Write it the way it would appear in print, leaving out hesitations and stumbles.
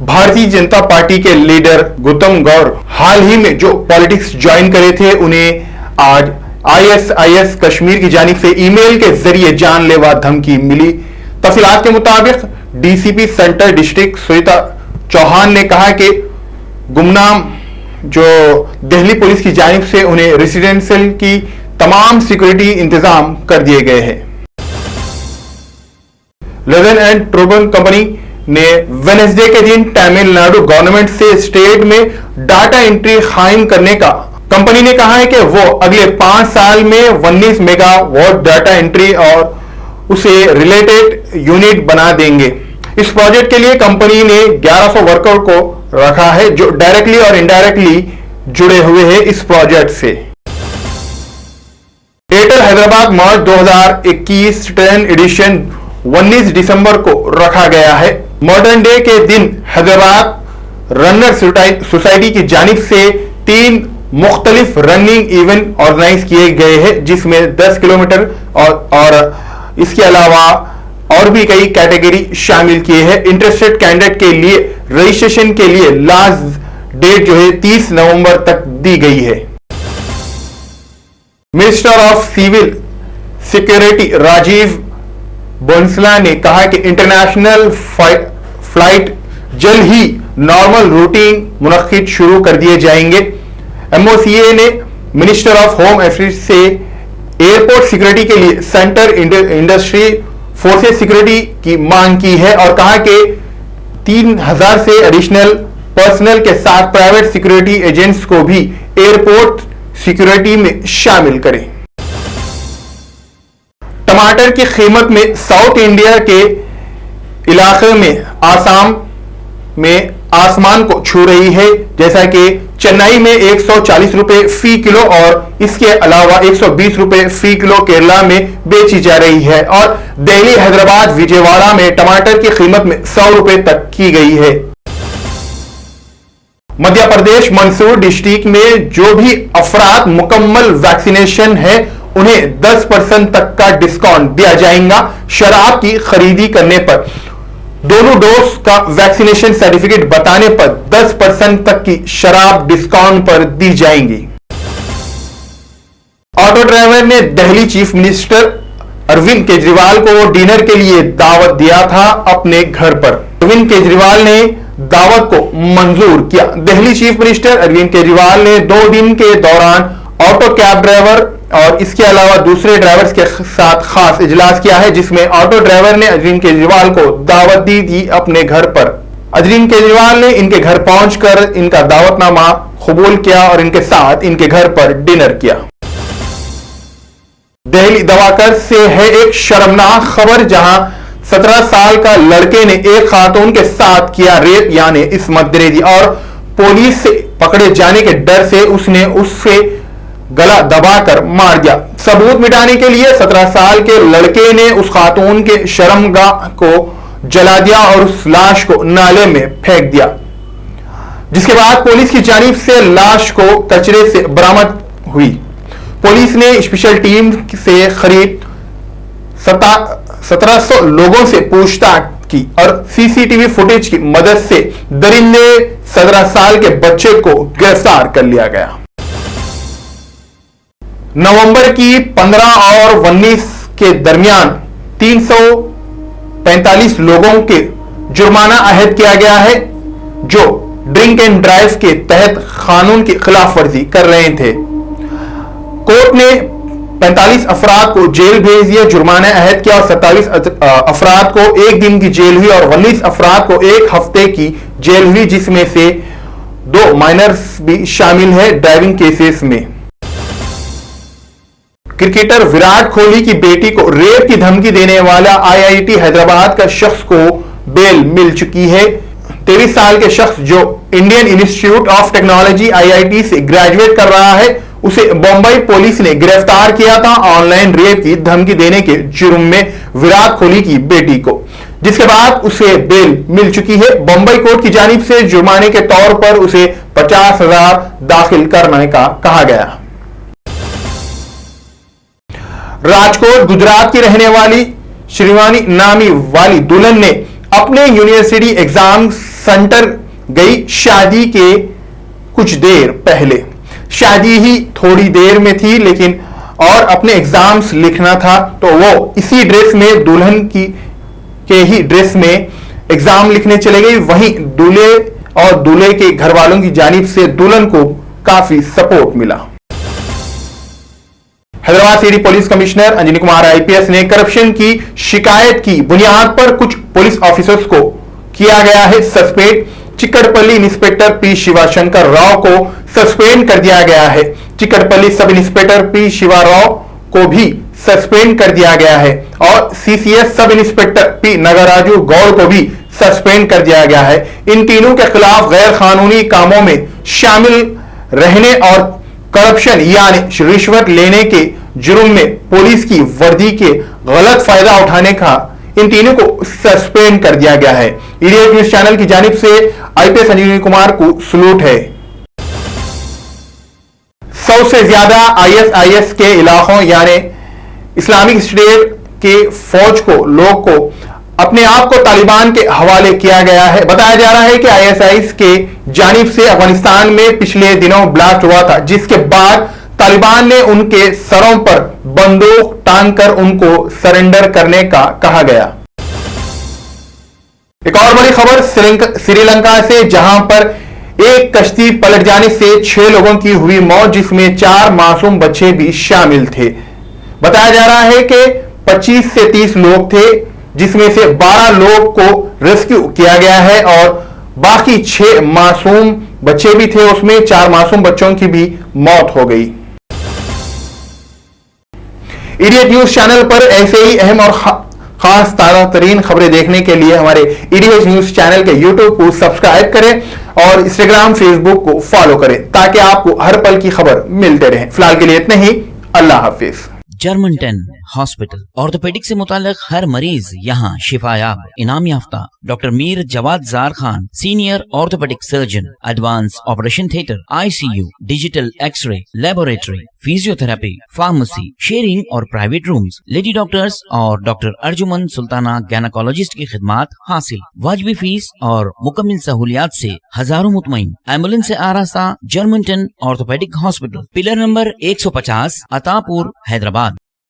Bharatiya Janata party के leader Gautam गौर हाल ही में जो पॉलिटिक्स ज्वाइन करे थे, उन्हें आज आईएसआईएस कश्मीर की जानिब से ईमेल के जरिए जानलेवा धमकी मिली। तफसीलात के मुताबिक DCP central district Sunita Chauhan ने कहा कि गुमनाम जो दिल्ली पुलिस की जानिब से उन्हें रेसिडेंशियल की तमाम सिक्योरिटी इंतजाम कर दिए गए हैं। लेजन एंड ट्रूबन कंपनी ने वेडनेसडे के दिन तमिलनाडु गवर्नमेंट से स्टेट में डाटा एंट्री कायम करने का कंपनी ने कहा है कि वो अगले 5 साल में 19 मेगावाट डाटा एंट्री और उसे रिलेटेड यूनिट बना देंगे। इस प्रोजेक्ट के लिए कंपनी ने 1100 वर्कर को रखा है जो डायरेक्टली और इनडायरेक्टली जुड़े हुए हैं इस प्रोजेक्ट से। एयरटेल हैदराबाद मार्च 2021 ट्रेन एडिशन 19 दिसंबर को रखा गया है। मॉडर्न डे के दिन हैदराबाद रनर सोसाइटी की जानिब से 3 मुख्तलिफ रनिंग इवेंट ऑर्गेनाइज किए गए हैं, जिसमें 10 किलोमीटर और इसके अलावा और भी कई कैटेगरी शामिल किए हैं। इंटरेस्टेड कैंडिडेट के लिए रजिस्ट्रेशन के लिए लास्ट डेट जो है 30 नवंबर तक दी गई है। Minister of civil security Rajiv Bansla ने कहा कि इंटरनेशनल फ्लाइट जल्द ही नॉर्मल रूटीन मुनक्किद शुरू कर दिए जाएंगे। एमओसीए ने मिनिस्टर ऑफ होम अफेयर्स से एयरपोर्ट सिक्योरिटी के लिए सेंटर इंडस्ट्री फोर्सेस सिक्योरिटी की मांग की है और कहा कि 3000 से एडिशनल पर्सनल के साथ प्राइवेट सिक्योरिटी एजेंट्स को भी एयरपोर्ट सिक्योरिटी में शामिल करें। टमाटर की कीमत में साउथ इंडिया के इलाके में आसाम में आसमान को छू रही है, जैसा कि चेन्नई में 140 रुपए फी किलो और इसके अलावा 120 रुपए फी किलो केरला में बेची जा रही है और दिल्ली, हैदराबाद, विजयवाड़ा में टमाटर की कीमत में 100 रुपए तक की गई है। मध्य प्रदेश मंदसौर डिस्ट्रिक्ट में जो भी अफराद मुकम्मल वैक्सीनेशन है उन्हें 10% तक का डिस्काउंट दिया जाएगा। शराब की खरीदी करने पर दोनों डोज का वैक्सीनेशन सर्टिफिकेट बताने पर 10% तक की शराब डिस्काउंट पर दी जाएंगी। ऑटो ड्राइवर ने दिल्ली चीफ मिनिस्टर अरविंद केजरीवाल को डिनर के लिए दावत दिया था अपने घर पर। अरविंद केजरीवाल ने दावत को मंजूर किया। दिल्ली चीफ मिनिस्टर अरविंद केजरीवाल ने 2 दिन के दौरान ऑटो कैब ड्राइवर और इसके अलावा दूसरे ड्राइवर्स के साथ खास इजलास किया है, जिसमें ऑटो ड्राइवर ने अरविंद केजरीवाल को दावत दी थी अपने घर पर। अरविंद केजरीवाल ने इनके घर पहुंचकर इनका दावतनामा कबूल किया और इनके साथ इनके घर पर डिनर किया। दिल्ली दवाकर से है एक शर्मनाक खबर, जहां 17 साल का लड़के ने एक खातून के साथ किया रेप यानी इस्मत दे दी और पुलिस से पकड़े जाने के डर से उसने उससे गला दबाकर मार दिया। सबूत मिटाने के लिए 17 साल के लड़के ने उस खातून के शर्मगाह को जला दिया और उस लाश को नाले में फेंक दिया, जिसके बाद पुलिस की जानिब से लाश को कचरे से बरामद हुई। पुलिस ने स्पेशल टीम से करीब 1700 लोगों से पूछताछ की और सीसीटीवी फुटेज की मदद से दरिंदे 17 साल के बच्चे को गिरफ्तार कर लिया गया। नवंबर की 15 और 19 के दरमियान 345 लोगों के जुर्माना अहद किया गया है जो ड्रिंक एंड ड्राइव के तहत कानून की खिलाफ वर्जी कर रहे थे। कोर्ट ने 45 अफराद को जेल भेज दिया, जुर्माना अहद किया और 27 अफराद को 1 दिन की जेल हुई और 19 अफराद को 1 हफ्ते की जेल हुई, जिसमें से 2 माइनर्स भी शामिल है ड्राइविंग केसेस में। क्रिकेटर विराट कोहली की बेटी को रेप की धमकी देने वाला आईआईटी हैदराबाद का शख्स को बेल मिल चुकी है। 23 साल के शख्स जो Indian institute of technology IIT से ग्रेजुएट कर रहा है, उसे बंबई पुलिस ने गिरफ्तार किया था ऑनलाइन रेप की धमकी देने के जुर्म में विराट कोहली की बेटी को, जिसके बाद उसे बेल मिल चुकी है। बंबई कोर्ट की जानिब से जुर्माने के तौर पर उसे 50,000 दाखिल करने का कहा गया। राजकोट गुजरात की रहने वाली श्रीवानी नामी वाली दुल्हन ने अपने यूनिवर्सिटी एग्जाम सेंटर गई शादी के कुछ देर पहले। शादी ही थोड़ी देर में थी लेकिन और अपने एग्जाम्स लिखना था, तो वो इसी ड्रेस में दुल्हन के ही ड्रेस में एग्जाम लिखने चले गई। वहीं दूल्हे और दूल्हे के घर वालों की जानिब से दुल्हन को काफी सपोर्ट मिला। Hyderabad city police commissioner Anjani Kumar IPS ने करप्शन की शिकायत की बुनियाद पर कुछ पुलिस ऑफिसर्स को किया गया है suspend. चिकटपल्ली inspector P Shivashankar Rao को सस्पेंड कर दिया गया है। चिकटपल्ली sub inspector P Shiva Rao को भी सस्पेंड कर दिया गया है और CCS sub inspector P नगराजू Gaur को भी सस्पेंड कर दिया गया है। इन तीनों के खिलाफ गैर कानूनी कामों में शामिल रहने और करप्शन यानी रिश्वत लेने के जुर्म में पुलिस की वर्दी के गलत फायदा उठाने का इन तीनों को सस्पेंड कर दिया गया है। इडियट न्यूज चैनल की जानिब से आईपीएस अंजनी कुमार को सलूट है। 100 से ज्यादा आईएसआईएस के इलाकों यानी इस्लामिक स्टेट के फौज को लोग को अपने आप को तालिबान के हवाले किया गया है। बताया जा रहा है कि आईएसआईएस के जानिब से अफगानिस्तान में पिछले दिनों ब्लास्ट हुआ था, जिसके बाद तालिबान ने उनके सरों पर बंदूक टांग कर उनको सरेंडर करने का कहा गया। एक और बड़ी खबर श्रीलंका से, जहां पर एक कश्ती पलट जाने से 6 लोगों की हुई मौत, जिसमें 4 मासूम बच्चे भी शामिल थे। बताया जा रहा है कि 25 से 30 लोग थे, जिसमें से 12 लोग को रेस्क्यू किया गया है और बाकी 6 मासूम बच्चे भी थे, उसमें 4 मासूम बच्चों की भी मौत हो गई। इडियट न्यूज चैनल पर ऐसे ही अहम और खास ताजा तरीन खबरें देखने के लिए हमारे इडियट न्यूज चैनल के यूट्यूब को सब्सक्राइब करें और इंस्टाग्राम फेसबुक को फॉलो करें ताकि आपको हर पल की खबर मिलते रहे। फिलहाल के लिए इतना ही। अल्लाह हाफिज। जर्मन 10 हॉस्पिटल ऑर्थोपेडिक से मुताल्लिक हर मरीज यहाँ शिफायाब। इनाम याफ्ता doctor Mir Jawad Zar Khan, senior orthopaedic surgeon, advance operation theatre, ICU, digital xray, laboratory, physiotherapy, pharmacy, sharing और प्राइवेट रूम्स, लेडी डॉक्टर्स और डॉक्टर अर्जुमन सुल्ताना गैनाकोलॉजिस्ट की खिदमात हासिल। वाजिबी फीस और मुकम्मल सहूलियात से हजारों मुतमईन। एम्बुलेंस से आरास्ता German 10 orthopaedic hospital, pillar number 150, Attapur, Hyderabad.